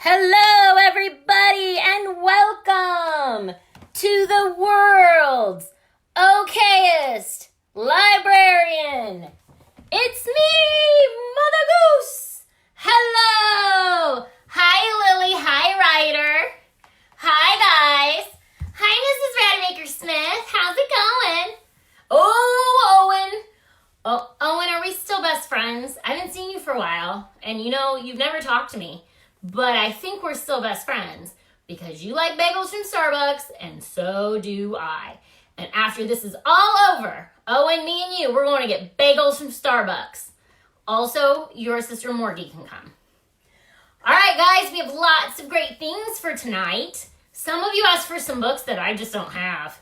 Hello, everybody, and welcome to the world's okayest librarian. It's me, Mother Goose. Hello. Hi, Lily. Hi, Ryder. Hi, guys. Hi, Mrs. Rademacher Smith. How's it going? Oh, Owen. Oh, Owen, are we still best friends? I haven't seen you for a while, and you've never talked to me. But I think we're still best friends because you like bagels from Starbucks and so do I. And after this is all over, Owen, me and you, we're going to get bagels from Starbucks. Also, your sister Morgie can come. All right, guys, we have lots of great things for tonight. Some of you asked for some books that I just don't have.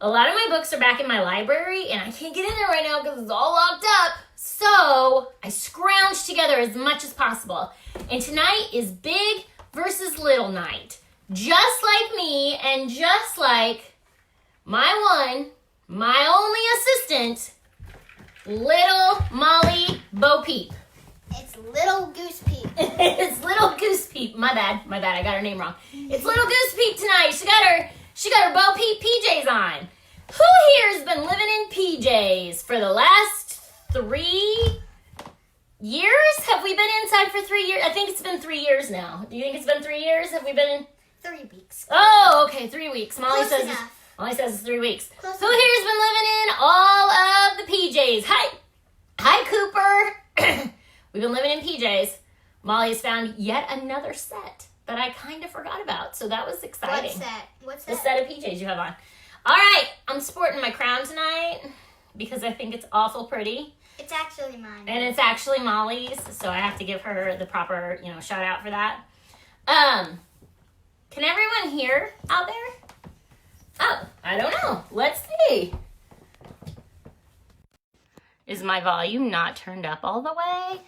A lot of my books are back in my library and I can't get in there right now because it's all locked up. So I scrounged together as much as possible. And tonight is big versus little night. Just like me and just like my only assistant, little Molly Bo Peep. It's Little Goose Peep. It's Little Goose Peep. My bad. I got her name wrong. It's Little Goose Peep tonight. She got her Bo Peep PJs on. Who here has been living in PJs for the last 3 years? Have we been inside for 3 years? I think it's been 3 years now. Do you think it's been 3 years? Have we been in? 3 weeks. Oh, okay, 3 weeks. Molly says it's 3 weeks. Who here has been living in all of the PJs? Hi, Cooper. We've been living in PJs. Molly's found yet another set that I kind of forgot about, so that was exciting. What's that? The set of PJs you have on. All right, I'm sporting my crown tonight because I think it's awful pretty. It's actually mine. And it's actually Molly's, so I have to give her the proper, shout out for that. Can everyone hear out there? Oh, I don't know. Let's see. Is my volume not turned up all the way?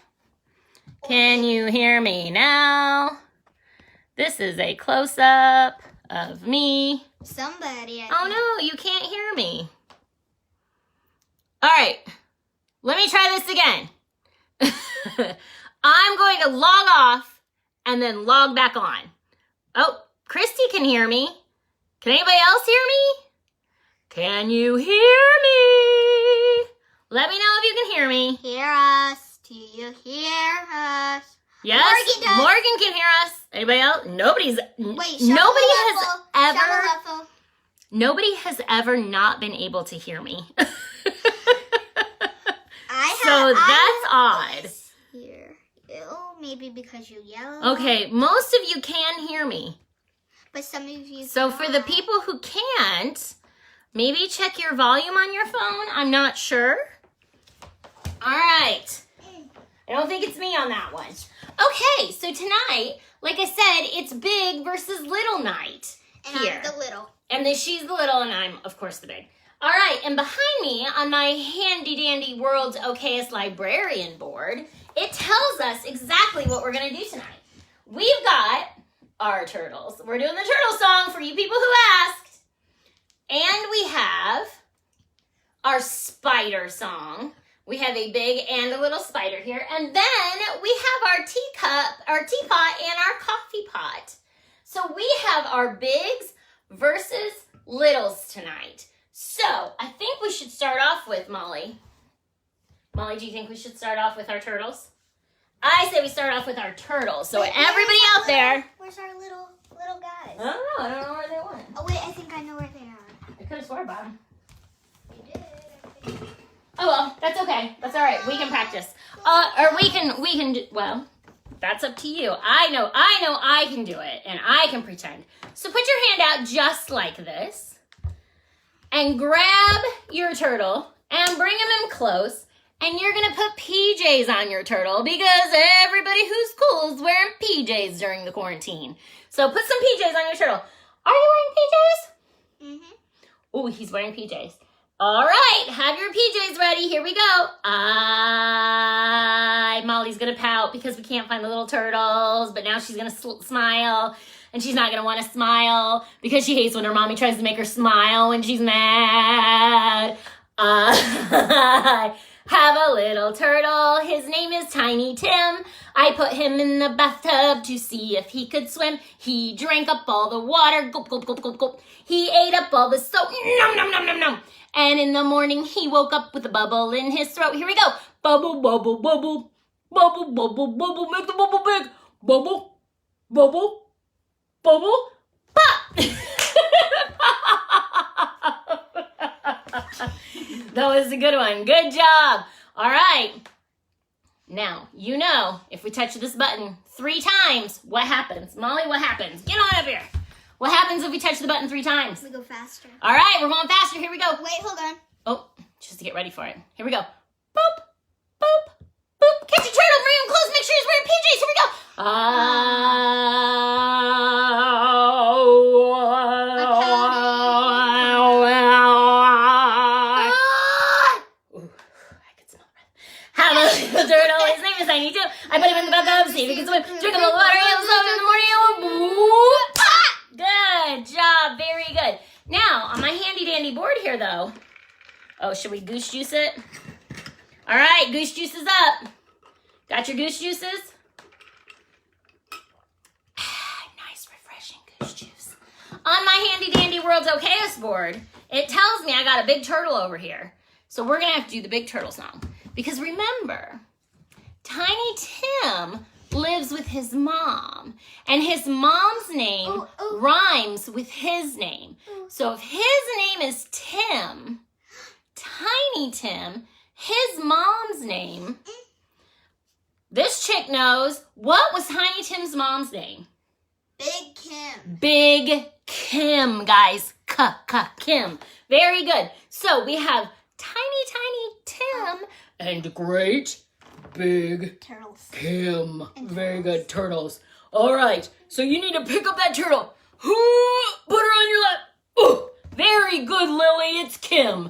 Can you hear me now? This is a close-up of me. Somebody. Oh no, you can't hear me. All right, let me try this again. I'm going to log off and then log back on. Oh, Christy can hear me. Can anybody else hear me? Can you hear me? Let me know if you can hear me. Hear us. Do you hear us? Yes, Morgan can hear us. Anybody else? Nobody has ever not been able to hear me. So that's odd. Here. Oh, maybe because you yell. Okay, most of you can hear me. But some of you So can't. for the people who can't, maybe check your volume on your phone. I'm not sure. All right. I don't think it's me on that one. Okay, so tonight, like I said, it's big versus little night here. And I'm the little. And then she's the little, and I'm, of course, the big. All right, and behind me on my handy-dandy World's Okayest Librarian board, it tells us exactly what we're going to do tonight. We've got our turtles. We're doing the turtle song for you people who asked. And we have our spider song. We have a big and a little spider here. And then we have our teacup, our teapot, and our coffee pot. So we have our bigs versus littles tonight. So I think we should start off with Molly. Molly, do you think we should start off with our turtles? I say we start off with our turtles. So everybody out there. Where's our little guys? I don't know. I don't know where they went. Oh, wait, I think I know where they are. I could have swore about them. You did, I think. Oh, well, that's okay. That's all right. We can practice. Or we can do, well, that's up to you. I know I can do it, and I can pretend. So put your hand out just like this, and grab your turtle, and bring him in close, and you're going to put PJs on your turtle, because everybody who's cool is wearing PJs during the quarantine. So put some PJs on your turtle. Are you wearing PJs? Mm-hmm. Oh, he's wearing PJs. All right, have your PJs ready. Here we go. Molly's going to pout because we can't find the little turtles, but now she's going to smile, and she's not going to want to smile because she hates when her mommy tries to make her smile when she's mad. I have a little turtle. His name is Tiny Tim. I put him in the bathtub to see if he could swim. He drank up all the water. Gulp, gulp, gulp, gulp, gulp. He ate up all the soap. Nom, nom, nom, nom, nom. And in the morning, he woke up with a bubble in his throat. Here we go. Bubble, bubble, bubble. Bubble, bubble, bubble. Make the bubble big. Bubble, bubble, bubble, pop. That was a good one. Good job. All right. Now, you know, if we touch this button 3 times, what happens? Molly, what happens? Get on up here. What happens if we touch the button 3 times? We go faster. All right, we're going faster. Here we go. Wait, hold on. Oh, just to get ready for it. Here we go. Boop, boop, boop. Catch a turtle, bring him close. Make sure he's wearing PJs. Here we go. Have a little turtle. His name is Tiny Tim. I put him in the bathtub, see if he can swim. Drink a little water, he'll swim in the morning. Good job. Very good. Now, on my handy dandy board here, though. Oh, should we goose juice it? All right, goose juice is up. Got your goose juices? Nice, refreshing goose juice. On my handy dandy World's Okayest board, it tells me I got a big turtle over here. So we're going to have to do the big turtle song. Because remember, Tiny Tim lives with his mom. And his mom's name rhymes with his name. So if his name is Tim, Tiny Tim, his mom's name, this chick knows, what was Tiny Tim's mom's name? Big Kim. Big Kim, guys. Kim. Very good. So we have Tiny Tim and great big Turtles. Kim. And Very turtles. good. Turtles. All right. So you need to pick up that turtle. Put her on your lap. Ooh, very good, Lily. It's Kim.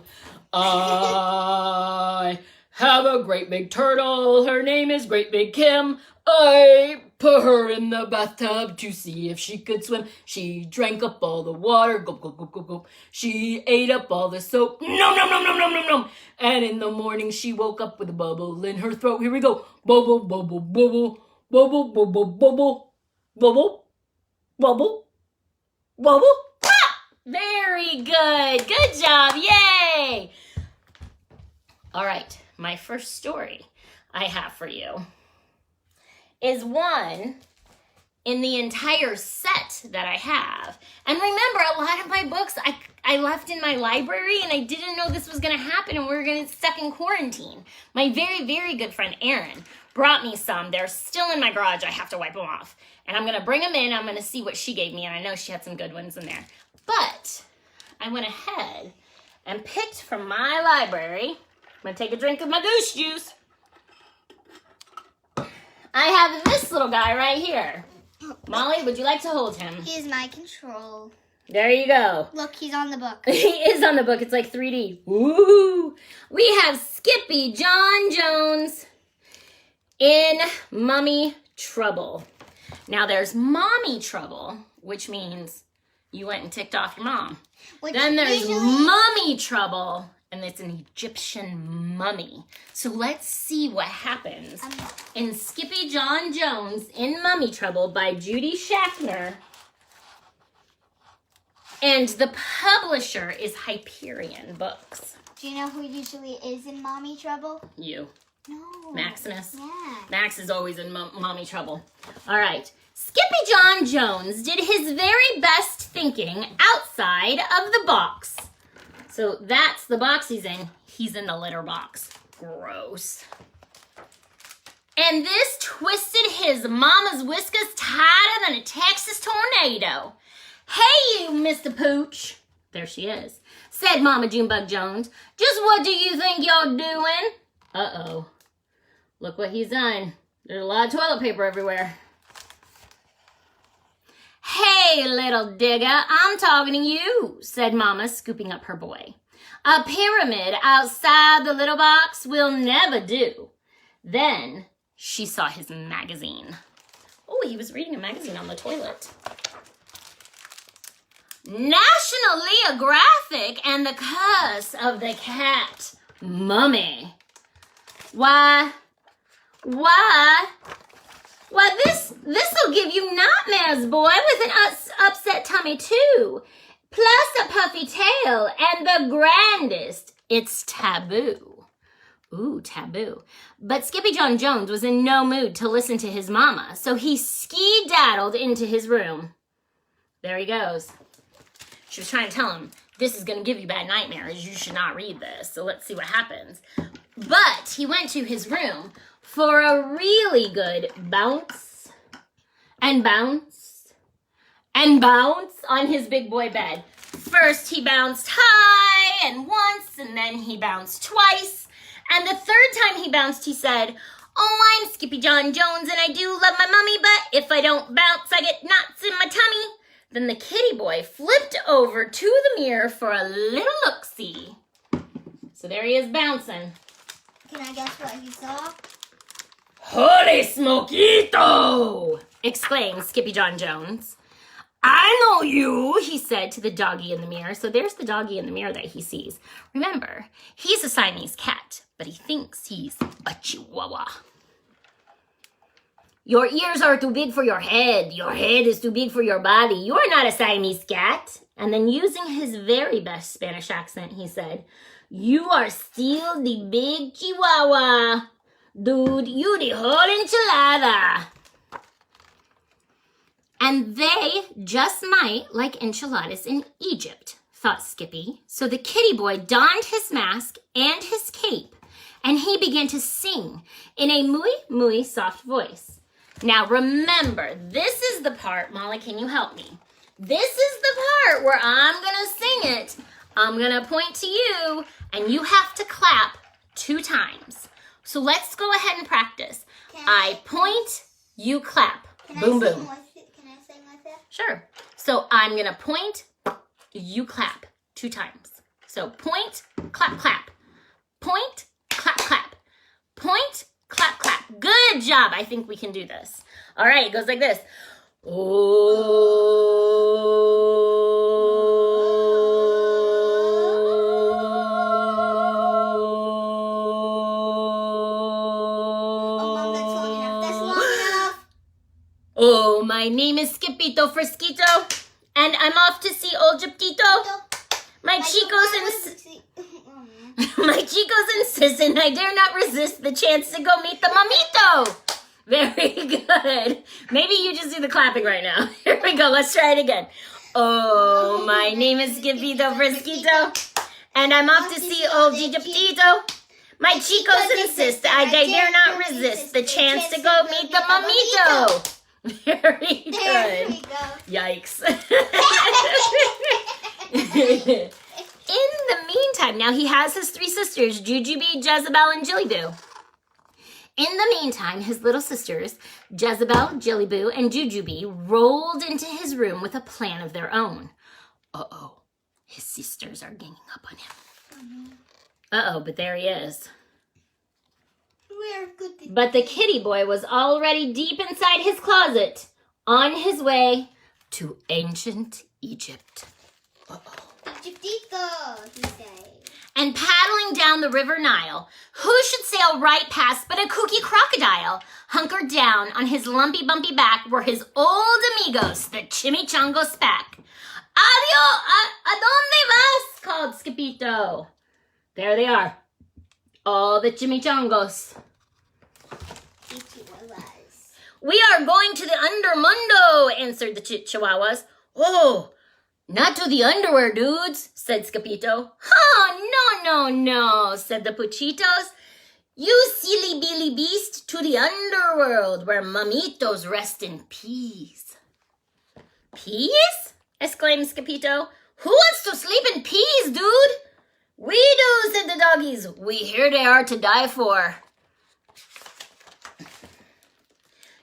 I have a great big turtle. Her name is Great Big Kim. I put her in the bathtub to see if she could swim. She drank up all the water. Gulp, gulp, gulp, gulp, gulp. She ate up all the soap. Nom, nom, nom, nom, nom, nom, nom. And in the morning, she woke up with a bubble in her throat. Here we go. Bubble, bubble, bubble. Bubble, bubble, bubble. Bubble, bubble, bubble. Ah! Very good. Good job. Yay. All right. My first story I have for you is one in the entire set that I have. And remember, a lot of my books I left in my library and I didn't know this was going to happen and we were going to get stuck in quarantine. My very, very good friend Erin brought me some. They're still in my garage. I have to wipe them off. And I'm going to bring them in. I'm going to see what she gave me. And I know she had some good ones in there. But I went ahead and picked from my library. I'm going to take a drink of my goose juice. I have this little guy right here. Molly, would you like to hold him? He is my control. There you go. Look, he's on the book. He is on the book. It's like 3D. Woo! We have Skippyjon Jones in Mummy Trouble. Now there's Mommy Trouble, which means you went and ticked off your mom. Then there's Mummy Trouble, and it's an Egyptian mummy. So let's see what happens in Skippyjon Jones in Mummy Trouble by Judy Schaffner. And the publisher is Hyperion Books. Do you know who usually is in mommy trouble? You. No. Maximus. Yeah. Max is always in mommy trouble. All right. Skippyjon Jones did his very best thinking outside of the box. So that's the box he's in. He's in the litter box. Gross. And this twisted his mama's whiskers tighter than a Texas tornado. Hey, you, Mr. Pooch. There she is. Said Mama Junebug Jones. Just what do you think you're doing? Uh-oh. Look what he's done. There's a lot of toilet paper everywhere. Hey, little digger, I'm talking to you, said Mama, scooping up her boy. A pyramid outside the little box will never do. Then she saw his magazine. Oh, he was reading a magazine on the toilet. National Geographic and the Curse of the Cat Mummy. Why, this'll give you nightmares, boy, with an upset tummy too. Plus a puffy tail, and the grandest, it's taboo. Ooh, taboo. But Skippyjon Jones was in no mood to listen to his mama, so he ski-daddled into his room. There he goes. She was trying to tell him, this is going to give you bad nightmares. You should not read this. So let's see what happens. But he went to his room for a really good bounce and bounce and bounce on his big boy bed. First, he bounced high and once, and then he bounced twice. And the third time he bounced, he said, oh, I'm Skippyjon Jones, and I do love my mummy, but if I don't bounce, I get knots in my tummy. Then the kitty boy flipped over to the mirror for a little look-see. So there he is bouncing. Can I guess what he saw? Holy smokito! Exclaimed Skippyjon Jones. I know you, he said to the doggy in the mirror. So there's the doggy in the mirror that he sees. Remember, he's a Siamese cat, but he thinks he's a chihuahua. Your ears are too big for your head. Your head is too big for your body. You are not a Siamese cat. And then using his very best Spanish accent, he said, you are still the big chihuahua. Dude, you the whole enchilada. And they just might like enchiladas in Egypt, thought Skippy. So the kitty boy donned his mask and his cape, and he began to sing in a muy, muy soft voice. Now remember, this is the part, Molly, can you help me? This is the part where I'm gonna sing it. I'm gonna point to you, and you have to clap 2 times. So let's go ahead and practice. I point, you clap. Boom, boom. Can I sing with it? Sure. So I'm gonna point, you clap 2 times. So point, clap, clap. Point, clap, clap. Point, clap, clap. Good job. I think we can do this. All right, it goes like this. Oh, my name is Skippito Frisquito, and I'm off to see old Gyptito. My chicos insist, and I dare not resist the chance to go meet the mamito. Very good. Maybe you just do the clapping right now. Here we go. Let's try it again. Oh, my name is Skippito Frisquito, and I'm off to see old Gyptito. My chicos insist, I dare not resist the chance to go meet the mamito. Very good. There we go. Yikes. In the meantime, now he has his 3 sisters, Jujubee, Jezebel, and Jillyboo. In the meantime, his little sisters, Jezebel, Jillyboo, and Jujubee, rolled into his room with a plan of their own. Uh-oh, his sisters are ganging up on him. Uh-oh, but there he is. But the kitty boy was already deep inside his closet, on his way to ancient Egypt. Uh-oh. Egyptito, he said. And paddling down the river Nile, who should sail right past but a kooky crocodile? Hunkered down on his lumpy bumpy back were his old amigos, the chimichangos pack. Adio, ¿a dónde vas? Called Skippito. There they are, all the chimichangos. We are going to the undermundo, answered the chihuahuas. Oh, not to the underwear, dudes, said Skippito. Oh, no, said the puchitos. You silly billy beast, to the underworld, where mamitos rest in peace. Peace? Exclaimed Skippito. Who wants to sleep in peace, dude? We do, said the doggies. We here they are to die for.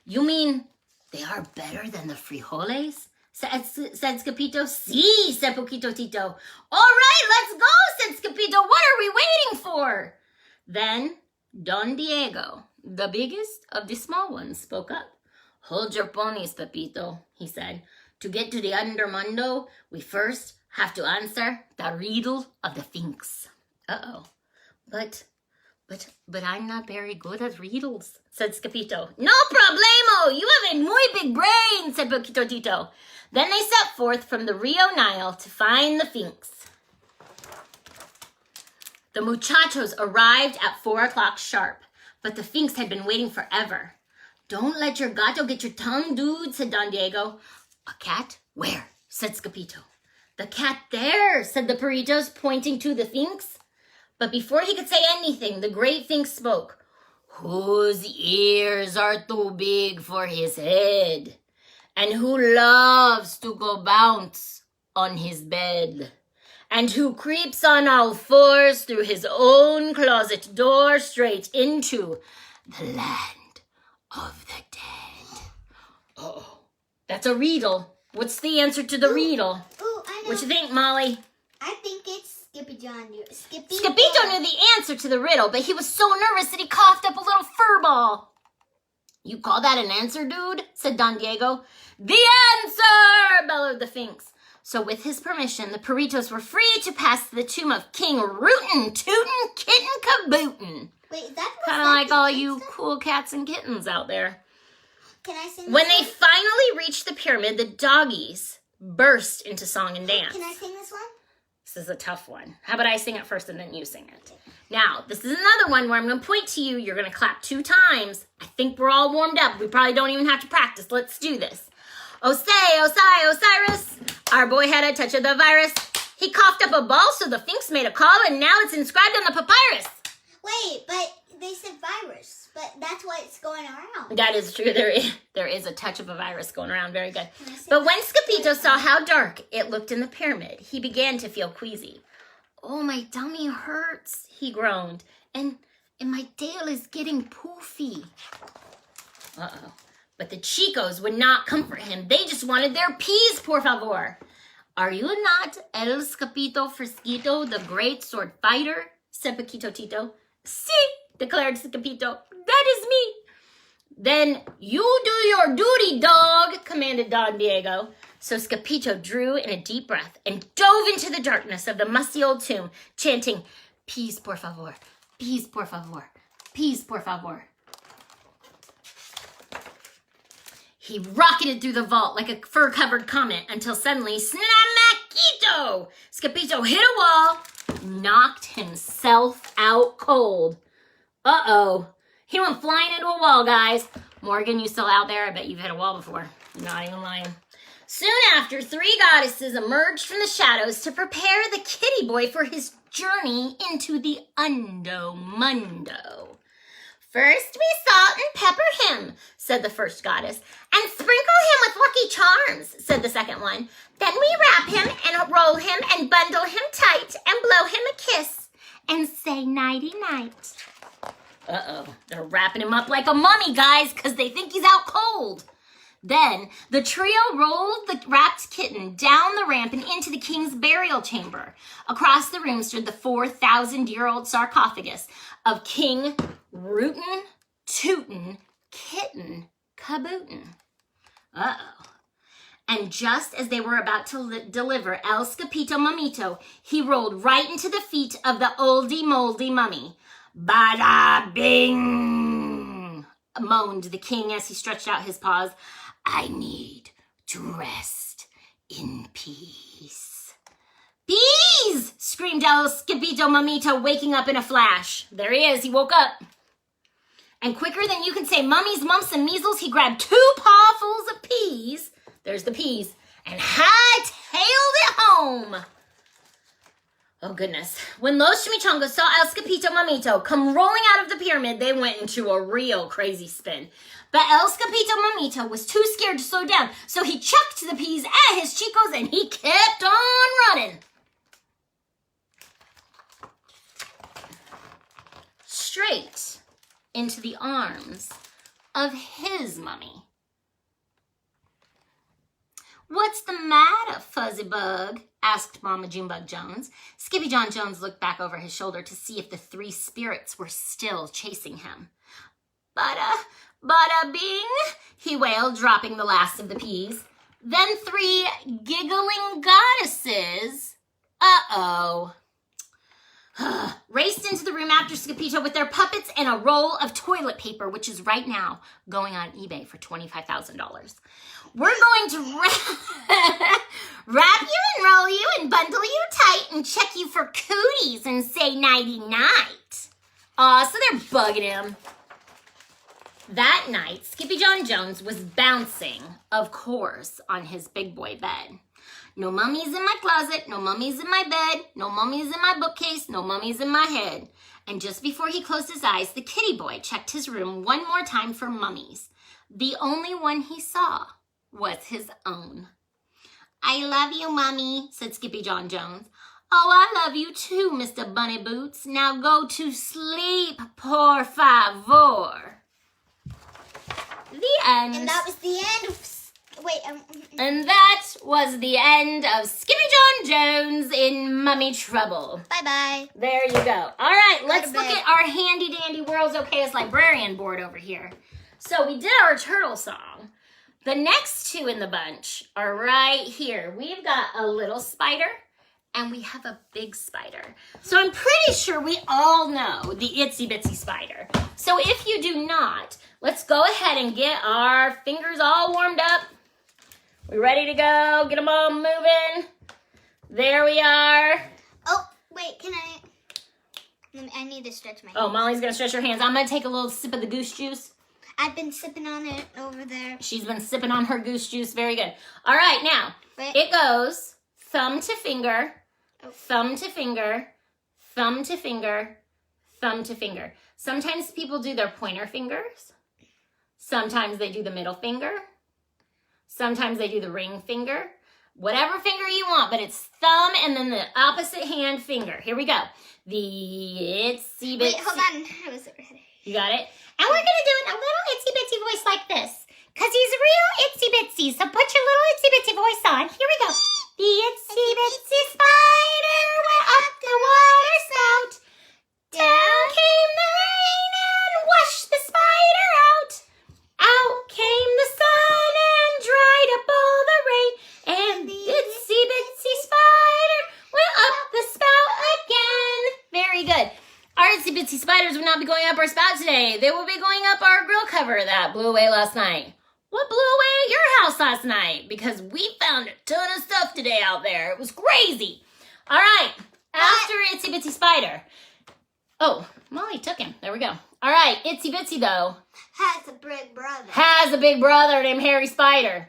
You mean they are better than the frijoles? Said Skippito. Sí, said Poquito Tito. All right, let's go, said Skippito. What are we waiting for? Then Don Diego, the biggest of the small ones, spoke up. Hold your ponies, Pepito, he said. To get to the Undermundo, we first have to answer the riddle of the Sphinx. Uh-oh. But I'm not very good at riddles, said Skippyjo. No problemo! You have a muy big brain, said Poquito Tito. Then they set forth from the Rio Nile to find the Sphinx. The muchachos arrived at 4 o'clock sharp, but the Sphinx had been waiting forever. Don't let your gato get your tongue, dude, said Don Diego. A cat? Where? Said Skippyjo. The cat there, said the Perritos, pointing to the Sphinx. But before he could say anything, the great Sphinx spoke. Whose ears are too big for his head, and who loves to go bounce on his bed, and who creeps on all fours through his own closet door straight into the land of the dead. Uh-oh. That's a riddle. What's the answer to the riddle? Ooh, I know. What you think, Molly? I think it's Skippyjon. Skippyjo knew the answer to the riddle, but he was so nervous that he coughed up a little fur ball. You call that an answer, dude? Said Don Diego. The answer! Bellowed the Sphinx. So with his permission, the Perritos were free to pass to the tomb of King Rootin' Tootin' Kitten Kabootin'. Wait, is that kind of like all you cool cats and kittens out there. Can I sing this When they one? finally reached the pyramid, the doggies burst into song and dance. Can I sing this one? This is a tough one. How about I sing it first and then you sing it? Now, this is another one where I'm going to point to you. You're going to clap 2 times. I think we're all warmed up. We probably don't even have to practice. Let's do this. Osiris, our boy had a touch of the virus. He coughed up a ball, so the Sphinx made a call, and now it's inscribed on the papyrus. Wait, but they said virus, but that's why it's going around. That is true. There is a touch of a virus going around. Very good. Can I sing But when this? Skippyjo saw how dark it looked in the pyramid, he began to feel queasy. Oh, my tummy hurts, he groaned, and my tail is getting poofy. Uh-oh. But the chicos would not comfort him. They just wanted their peas, por favor. Are you not El Scapito Fresquito, the great sword fighter? Said Poquito Tito. Si, declared Skippyjo. That is me. Then you do your duty, dog, commanded Don Diego. So Skippyjo drew in a deep breath and dove into the darkness of the musty old tomb, chanting, peas, por favor, peas, por favor, peas, por favor. He rocketed through the vault like a fur-covered comet until suddenly, snap-mackito! Skippyjo hit a wall, knocked himself out cold. Uh-oh. He went flying into a wall, guys. Morgan, you still out there? I bet you've hit a wall before. I'm not even lying. Soon after, 3 goddesses emerged from the shadows to prepare the kitty boy for his journey into the Undo-Mundo. First we salt and pepper him, said the first goddess, and sprinkle him with lucky charms, said the second one. Then we wrap him and roll him and bundle him tight and blow him a kiss and say nighty-night. Uh-oh, they're wrapping him up like a mummy, guys, because they think he's out cold. Then the trio rolled the wrapped kitten down the ramp and into the king's burial chamber. Across the room stood the 4,000-year-old sarcophagus of King Rootin' Tootin' Kitten Kabootin'. Uh-oh. And just as they were about to deliver El Scapito Mamito, he rolled right into the feet of the oldie-moldy mummy. Bada bing, moaned the king as he stretched out his paws. I need to rest in peace. Peas! Screamed El Skippyjo Mamito, waking up in a flash. There he is, he woke up. And quicker than you can say mummies, mumps, and measles, he grabbed 2 pawfuls of peas, there's the peas, and hightailed it home. Oh, goodness. When Los Chimichangos saw El Scapito Mamito come rolling out of the pyramid, they went into a real crazy spin. But El Scapito Mamito was too scared to slow down, so he chucked the peas at his chicos and he kept on running. Straight into the arms of his mummy. What's the matter, Fuzzy Bug? Asked Mama Junebug Jones. Skippyjon Jones looked back over his shoulder to see if the 3 spirits were still chasing him. Bada bing, he wailed, dropping the last of the peas. Then 3 giggling goddesses, raced into the room after Skippyjon with their puppets and a roll of toilet paper, which is right now going on eBay for $25,000. We're going to wrap you and roll you and bundle you tight and check you for cooties and say nighty-night. Aw, so they're bugging him. That night, Skippyjon Jones was bouncing, of course, on his big boy bed. No mummies in my closet, no mummies in my bed, no mummies in my bookcase, no mummies in my head. And just before he closed his eyes, the kitty boy checked his room one more time for mummies. The only one he saw was his own. I love you, Mummy, said Skippyjon Jones. Oh, I love you too, Mr. Bunny Boots. Now go to sleep, por favor. The end. And that was the end of... And that was the end of Skippyjon Jones in Mummy Trouble. Bye-bye. There you go. All right, let's look at our handy-dandy World's Okayest Librarian board over here. So we did our turtle song. The next 2 in the bunch are right here. We've got a little spider and we have a big spider. So I'm pretty sure we all know the Itsy Bitsy Spider. So if you do not, let's go ahead and get our fingers all warmed up. We ready to go? Get them all moving. There we are. Oh, wait, I need to stretch my hands. Oh, Molly's going to stretch her hands. I'm going to take a little sip of the goose juice. I've been sipping on it over there. She's been sipping on her goose juice. Very good. All right, now, it goes thumb to finger, thumb to finger, thumb to finger, thumb to finger. Sometimes people do their pointer fingers. Sometimes they do the middle finger. Sometimes they do the ring finger. Whatever finger you want, but it's thumb and then the opposite hand finger. Here we go. The itsy bitsy. Wait, hold on. I was ready. You got it? And we're going to do it in a little itsy bitsy voice like this. Because he's real itsy bitsy. So put your little itsy bitsy voice on. Here we go. The itsy bitsy spider went up the water spout. Down came the rain and washed the spider out. Out came the sun and dried up all the rain. And the itsy bitsy spider went up the spout again. Very good. Our itsy bitsy spiders would not be going up our spout today. They will be going up our grill cover that blew away last night. What blew away at your house last night? Because we found a ton of stuff today out there. It was crazy. All right. After itsy bitsy spider. Oh, Molly took him. There we go. All right. Itsy bitsy, though, has a big brother. Has a big brother named Harry Spider.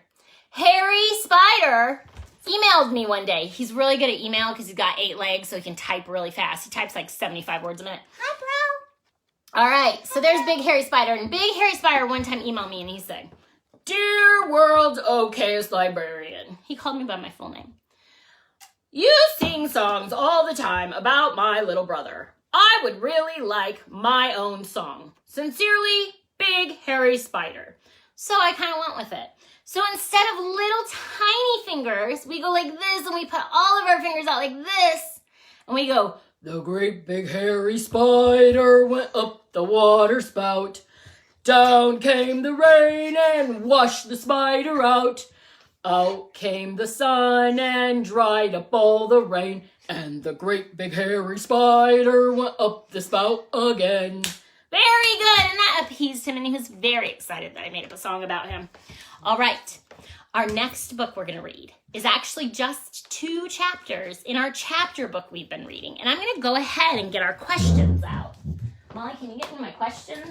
Harry Spider emailed me one day. He's really good at email because he's got 8 legs, so he can type really fast. He types like 75 words a minute. Hi, bro. All right, so there's Big Harry Spider. And Big Harry Spider one time emailed me and he said, Dear World's Okayest Librarian. He called me by my full name. You sing songs all the time about my little brother. I would really like my own song. Sincerely, Big Harry Spider. So I kind of went with it. So instead of little tiny fingers, we go like this and we put all of our fingers out like this. And we go, the great big hairy spider went up the water spout. Down came the rain and washed the spider out. Out came the sun and dried up all the rain. And the great big hairy spider went up the spout again. Very good. And that appeased him and he was very excited that I made up a song about him. All right, our next book we're going to read is actually just 2 chapters in our chapter book we've been reading. And I'm going to go ahead and get our questions out. Molly, can you get me my questions?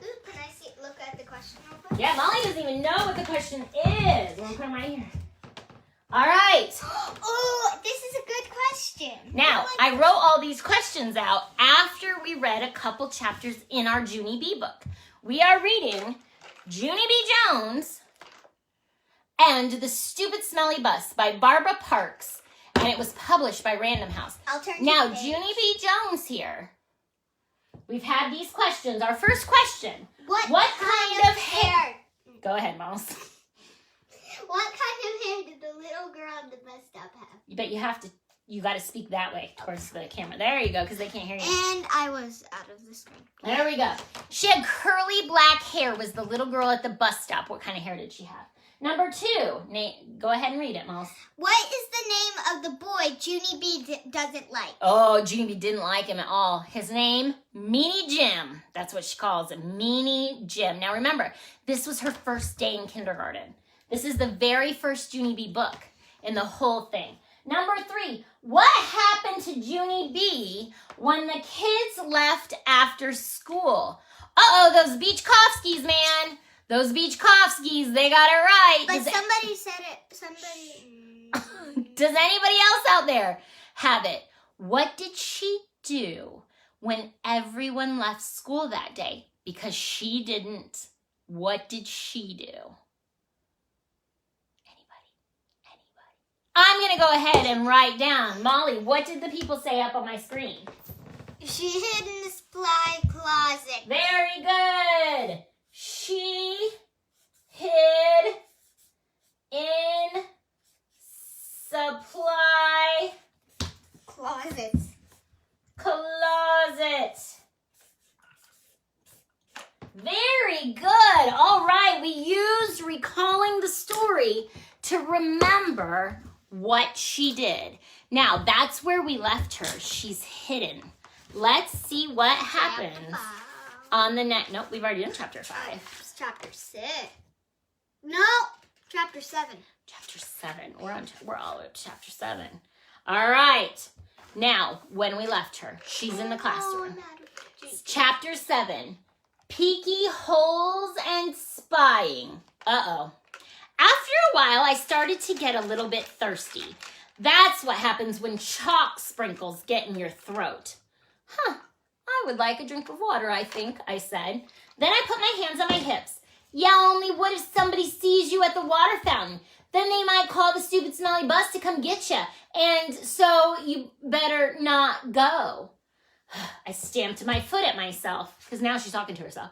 Ooh, can I look at the question real quick? Yeah, Molly doesn't even know what the question is. I'm going to put them right here. All right. Oh, this is a good question. Now, I wrote all these questions out after we read a couple chapters in our Junie B book. We are reading Junie B. Jones and The Stupid Smelly Bus by Barbara Parks, and it was published by Random House. I'll turn now, to the page. Junie B. Jones here. We've had these questions. Our first question. What kind of hair? Go ahead, Mouse. What kind of hair did the little girl on the bus stop have? But you got to speak that way towards the camera. There you go, because they can't hear you. And I was out of the screen. There we go. She had curly black hair, was the little girl at the bus stop. What kind of hair did she have? Number 2. Go ahead and read it, Mouse. What is the name of the boy Junie B doesn't like? Oh, Junie B didn't like him at all. His name, Meanie Jim. That's what she calls him, Meanie Jim. Now remember, this was her first day in kindergarten. This is the very first Junie B book in the whole thing. Number 3, what happened to Junie B when the kids left after school? Uh-oh, those Beachkovskis, man. Those Beachkovskis, they got it right. But somebody said it. Somebody. Does anybody else out there have it? What did she do when everyone left school that day? Because she didn't. What did she do? I'm going to go ahead and write down. Molly, what did the people say up on my screen? She hid in the supply closet. Very good. She hid in supply Closet. Very good. All right. We used recalling the story to remember what she did. Now, that's where we left her. She's hidden. Let's see what happens on the next. Nope, we've already done chapter 5. It's chapter 6. No, chapter 7. Chapter 7. We're all at chapter 7. All right. Now, when we left her, she's in the classroom. It's chapter 7. Peeky holes and spying. Uh-oh. After a while, I started to get a little bit thirsty. That's what happens when chalk sprinkles get in your throat. I would like a drink of water, I think, I said. Then I put my hands on my hips. Yeah, only what if somebody sees you at the water fountain? Then they might call the stupid smelly bus to come get you. And so you better not go. I stamped my foot at myself, because now she's talking to herself.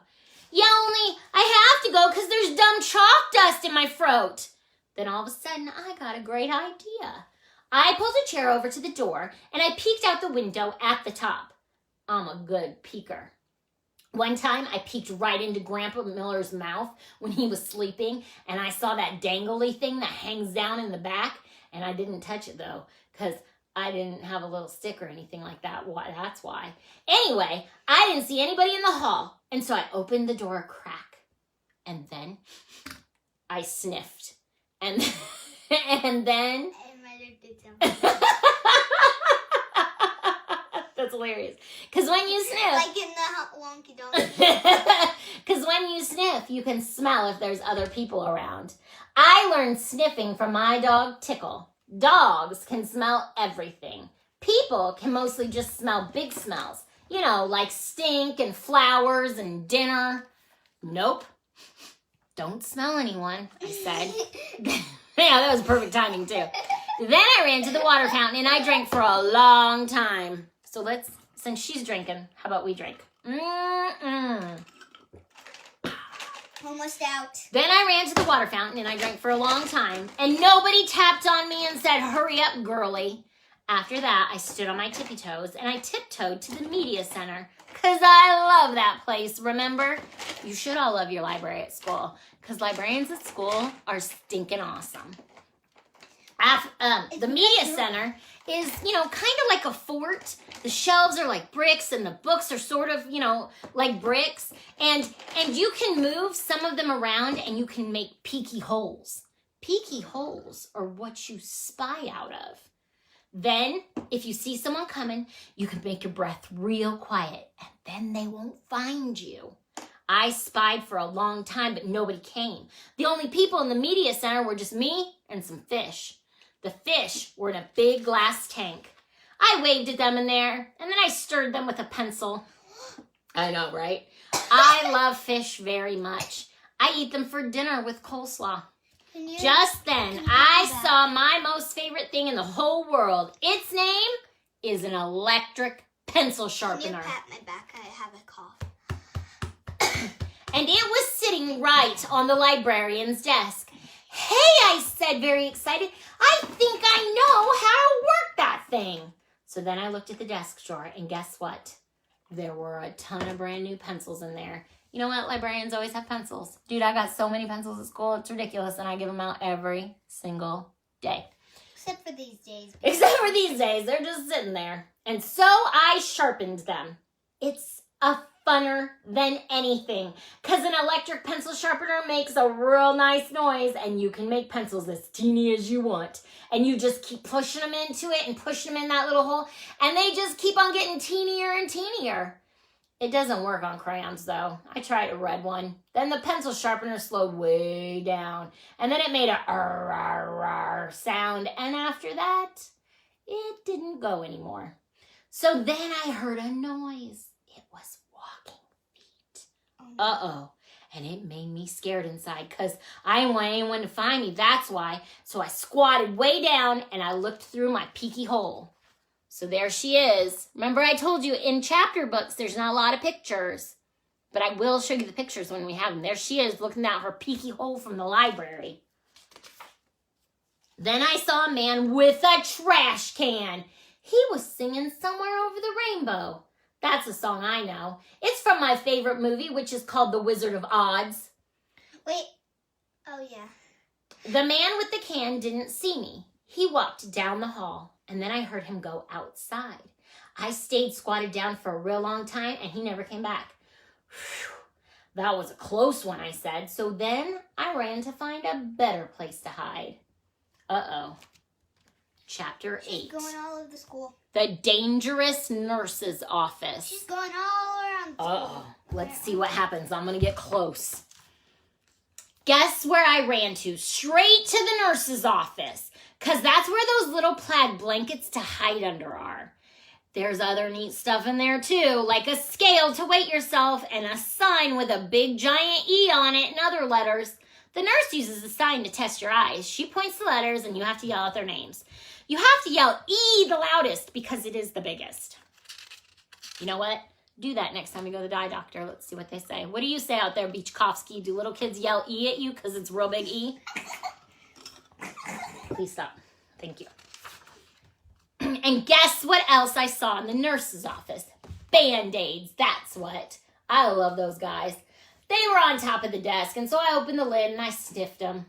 Yeah, only I have to go because there's dumb chalk dust in my throat. Then all of a sudden, I got a great idea. I pulled a chair over to the door, and I peeked out the window at the top. I'm a good peeker. One time, I peeked right into Grandpa Miller's mouth when he was sleeping, and I saw that dangly thing that hangs down in the back, and I didn't touch it, though, because I didn't have a little stick or anything like that. That's why. Anyway, I didn't see anybody in the hall, and so I opened the door a crack, and then I sniffed, and then... That's hilarious. Because when you sniff... Like in the wonky donkey. Because when you sniff, you can smell if there's other people around. I learned sniffing from my dog, Tickle. Dogs can smell everything. People can mostly just smell big smells. You know, like stink and flowers and dinner. Nope. Don't smell anyone, I said. Yeah, that was perfect timing, too. Then I ran to the water fountain and I drank for a long time. So since she's drinking, how about we drink? Almost out. Then I ran to the water fountain and I drank for a long time. And nobody tapped on me and said, hurry up, girly. After that, I stood on my tippy toes and I tiptoed to the media center. Because I love that place, remember? You should all love your library at school. Because librarians at school are stinking awesome. The media center is, kind of like a fort. The shelves are like bricks and the books are sort of, like bricks. And you can move some of them around and you can make peeky holes. Peeky holes are what you spy out of. Then, if you see someone coming, you can make your breath real quiet and then they won't find you. I spied for a long time, but nobody came. The only people in the media center were just me and some fish. The fish were in a big glass tank. I waved at them in there, and then I stirred them with a pencil. I know, right? I love fish very much. I eat them for dinner with coleslaw. Just then, I saw my most favorite thing in the whole world. Its name is an electric pencil sharpener. Can you pat my back? I have a cough. And it was sitting right on the librarian's desk. Hey, I said, very excited. I think I know how to work that thing. So then I looked at the desk drawer, and guess what? There were a ton of brand new pencils in there. You know what? Librarians always have pencils. Dude, I got so many pencils at school. It's ridiculous. And I give them out every single day. Except for these days. Except for these days. They're just sitting there. And so I sharpened them. It's a funner than anything. Because an electric pencil sharpener makes a real nice noise. And you can make pencils as teeny as you want. And you just keep pushing them into it and pushing them in that little hole. And they just keep on getting teenier and teenier. It doesn't work on crayons, though. I tried a red one. Then the pencil sharpener slowed way down. And then it made a r sound. And after that, it didn't go anymore. So then I heard a noise. It was walking feet. Uh-oh. And it made me scared inside because I didn't want anyone to find me. That's why. So I squatted way down and I looked through my peeky hole. So there she is. Remember I told you in chapter books there's not a lot of pictures. But I will show you the pictures when we have them. There she is looking out her peeky hole from the library. Then I saw a man with a trash can. He was singing Somewhere Over the Rainbow. That's a song I know. It's from my favorite movie, which is called The Wizard of Oz. Wait. Oh, yeah. The man with the can didn't see me. He walked down the hall, and then I heard him go outside. I stayed squatted down for a real long time, and he never came back. Whew. That was a close one, I said. So then I ran to find a better place to hide. Uh-oh. Chapter 8. She's going all over the school. The Dangerous Nurse's Office. She's going all around the school. Uh-oh. Let's see what happens. I'm going to get close. Guess where I ran to? Straight to the nurse's office. Because that's where those little plaid blankets to hide under are. There's other neat stuff in there too, like a scale to weight yourself and a sign with a big giant E on it and other letters. The nurse uses a sign to test your eyes. She points the letters and you have to yell out their names. You have to yell E the loudest because it is the biggest. You know what? Do that next time you go to the eye doctor. Let's see what they say. What do you say out there, Beachkovsky? Do little kids yell E at you because it's real big E? Please stop. Thank you. And guess what else I saw in the nurse's office? Band-Aids, that's what. I love those guys. They were on top of the desk, and so I opened the lid and I sniffed them.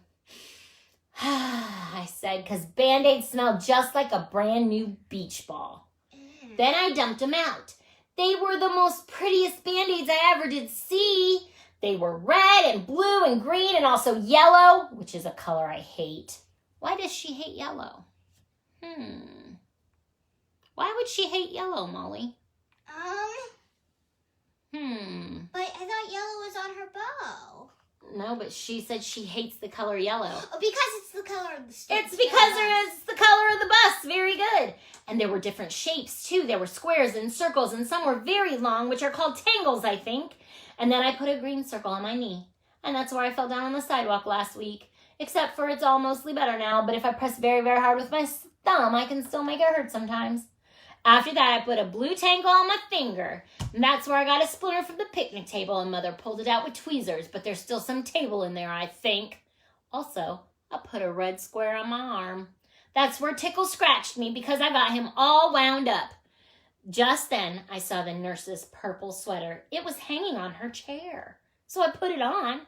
I said, because Band-Aids smell just like a brand new beach ball. Then I dumped them out. They were the most prettiest Band-Aids I ever did see. They were red and blue and green and also yellow, which is a color I hate. Why does she hate yellow? Why would she hate yellow, Molly? But I thought yellow was on her bow. No, but she said she hates the color yellow. Oh, because it's the color of the street. It's because it's the color of the bus. Very good. And there were different shapes, too. There were squares and circles, and some were very long, which are called tangles, I think. And then I put a green circle on my knee. And that's where I fell down on the sidewalk last week. Except for it's all mostly better now, but if I press very, very hard with my thumb, I can still make it hurt sometimes. After that, I put a blue tangle on my finger. And that's where I got a splinter from the picnic table, and Mother pulled it out with tweezers, but there's still some table in there, I think. Also, I put a red square on my arm. That's where Tickle scratched me because I got him all wound up. Just then, I saw the nurse's purple sweater. It was hanging on her chair. So I put it on.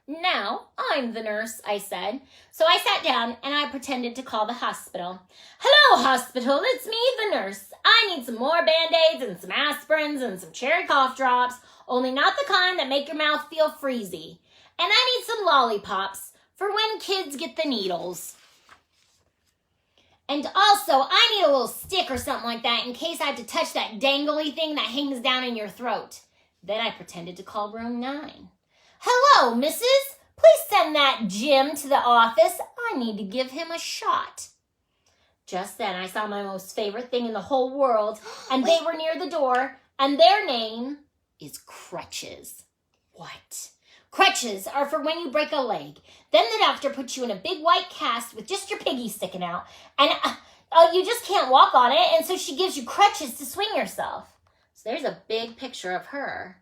Now, I'm the nurse, I said. So I sat down and I pretended to call the hospital. Hello, hospital, it's me, the nurse. I need some more Band-Aids and some aspirins and some cherry cough drops, only not the kind that make your mouth feel freezy. And I need some lollipops for when kids get the needles. And also, I need a little stick or something like that in case I have to touch that dangly thing that hangs down in your throat. Then I pretended to call room 9. Hello, missus. Please send that Jim to the office. I need to give him a shot. Just then, I saw my most favorite thing in the whole world, and they were near the door, and their name is crutches. What? Crutches are for when you break a leg. Then the doctor puts you in a big white cast with just your piggy sticking out, and you just can't walk on it, and so she gives you crutches to swing yourself. So there's a big picture of her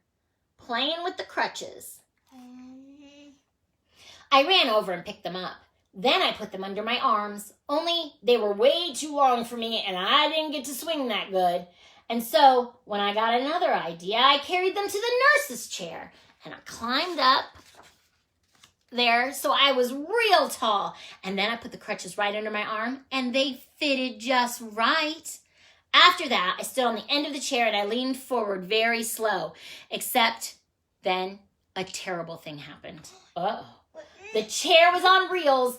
playing with the crutches. I ran over and picked them up. Then I put them under my arms, only they were way too long for me and I didn't get to swing that good. And so when I got another idea, I carried them to the nurse's chair. And I climbed up there so I was real tall. And then I put the crutches right under my arm, and they fitted just right. After that, I stood on the end of the chair and I leaned forward very slow. Except then a terrible thing happened. Uh-oh. The chair was on wheels,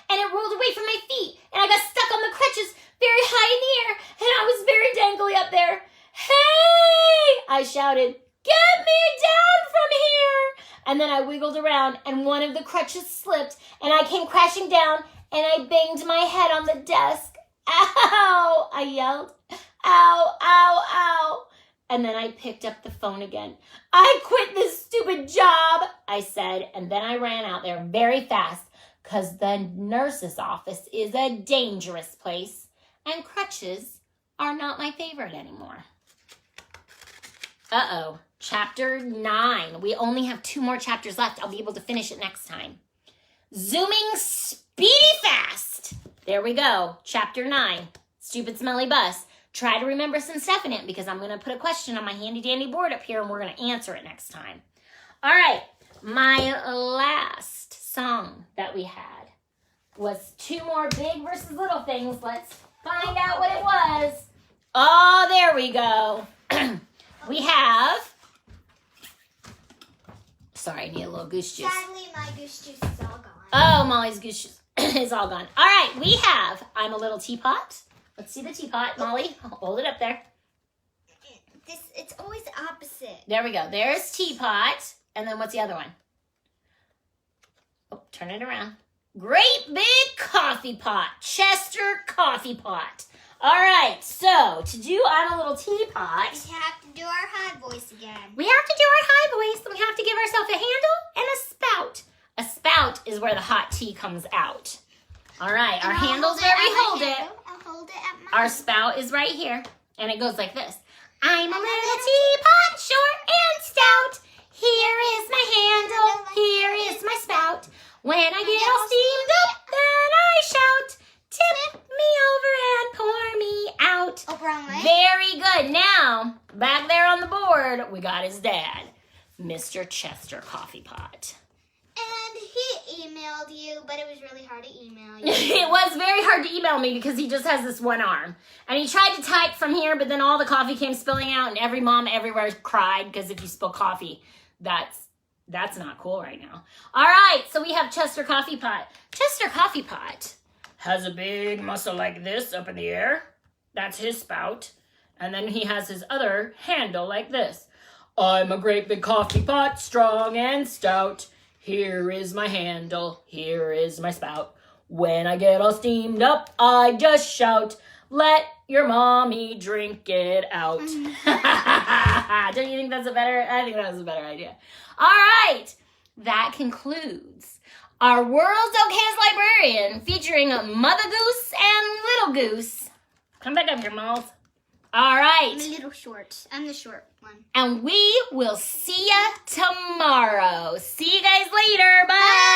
and it rolled away from my feet. And I got stuck on the crutches very high in the air, and I was very dangly up there. Hey! I shouted, get me down from here! And then I wiggled around, and one of the crutches slipped, and I came crashing down, and I banged my head on the desk. Ow! I yelled. Ow, ow, ow. And then I picked up the phone again. I quit this stupid job, I said, and then I ran out there very fast because the nurse's office is a dangerous place, and crutches are not my favorite anymore. Uh-oh, chapter 9. We only have 2 more chapters left. I'll be able to finish it next time. Zooming speedy fast. There we go, chapter 9, Stupid Smelly Bus. Try to remember some stuff in it because I'm going to put a question on my handy-dandy board up here and we're going to answer it next time. All right, my last song that we had was 2 more big versus little things. Let's find out what it was. Oh, there we go. We have... Sorry, I need a little goose juice. Sadly, my goose juice is all gone. Oh, Molly's goose juice is all gone. All right, we have I'm a Little Teapot. Let's see the teapot, Molly. Hold it up there. It's always the opposite. There we go. There's teapot. And then what's the other one? Oh, turn it around. Great big coffee pot. Chester coffee pot. All right. So to do I'm a Little Teapot. We have to do our high voice again. We have to do our high voice. We have to give ourselves a handle and a spout. A spout is where the hot tea comes out. All right. Our handle's where we hold it. I'll hold it at my Our spout is right here, and it goes like this. I'm a little teapot, short and stout. Here is my handle, here is my spout. When I get all steamed up, then I shout, tip me over and pour me out. Oh, wrong way. Very good. Now, back there on the board, we got his dad, Mr. Chester Coffee Pot. And he emailed you, but it was really hard to email you. It was very hard to email me because he just has this one arm. And he tried to type from here, but then all the coffee came spilling out, and every mom everywhere cried because if you spill coffee, that's not cool right now. All right, so we have Chester Coffee Pot. Chester Coffee Pot has a big muscle like this up in the air. That's his spout. And then he has his other handle like this. I'm a great big coffee pot, strong and stout. Here is my handle, here is my spout. When I get all steamed up, I just shout, let your mommy drink it out. Don't you think that's I think that was a better idea. All right, that concludes our World's Okayest Librarian featuring Mother Goose and Little Goose. Come back up here, Malls. All right. I'm a little short. I'm the short one. And we will see ya tomorrow. See you guys later. Bye.